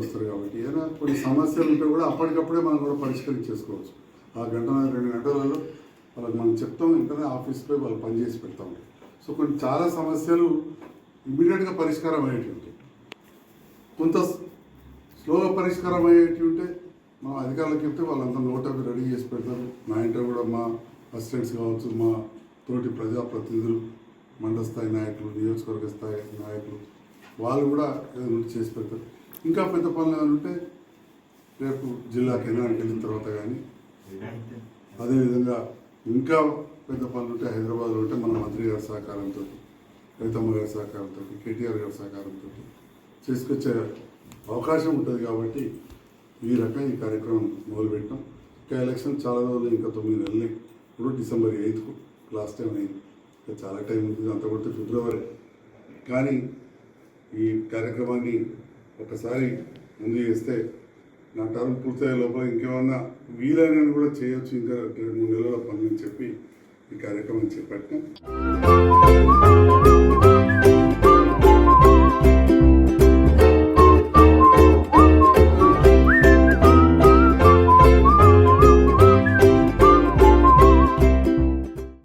వస్తారు కాబట్టి ఏదైనా కొన్ని సమస్యలు ఉంటే కూడా అప్పటికప్పుడే మనం కూడా పరిష్కరించేసుకోవచ్చు. ఆ గంట 2 గంటలలో వాళ్ళకి మనం చెప్తాం, వెంటనే ఆఫీస్లో వాళ్ళు పనిచేసి పెడతాం. సో కొన్ని చాలా సమస్యలు ఇమ్మీడియట్గా పరిష్కారం అయ్యేటి ఉంటాయి, కొంత స్లోగా పరిష్కారం అయ్యేటి ఉంటే మా అధికారులకు చెప్తే వాళ్ళంతా నోట్ అవి రెడీ చేసి పెడతారు. నా ఇంట్లో కూడా మా అసిస్టెంట్స్ కావచ్చు, మా తోటి ప్రజాప్రతినిధులు, మండల స్థాయి నాయకులు, నియోజకవర్గ స్థాయి నాయకులు వాళ్ళు కూడా ఏదైనా చేసి పెడతారు. ఇంకా పెద్ద పనులు ఏమైనా ఉంటే రేపు జిల్లా కేంద్రానికి వెళ్ళిన తర్వాత కానీ, అదేవిధంగా ఇంకా పెద్ద పనులు ఉంటే హైదరాబాద్లో ఉంటే మన మంత్రి గారి సహకారంతో, రైతమ్మ గారి సహకారంతో, కేటీఆర్ గారి సహకారంతో చేసుకొచ్చే అవకాశం ఉంటుంది. కాబట్టి ఈ రకంగా ఈ కార్యక్రమం మొదలుపెట్టాం. ఇంకా ఎలక్షన్ చాలా రోజులు, ఇంకా 9 నెలలు. ఇప్పుడు డిసెంబర్ 8కు లాస్ట్ టైం అయింది, ఇంకా చాలా టైం ఉంటుంది, అంత కొడితే ఫిబ్రవరి. కానీ ఈ కార్యక్రమాన్ని ఒకసారి ముందు చేస్తే నా టర్మ్ పూర్తయ్యే లోపల ఇంకేమన్నా వీలైనని కూడా చేయొచ్చు, ఇంకా 2-3 నెలల పని అని చెప్పి ఈ కార్యక్రమం చేపట్టాం.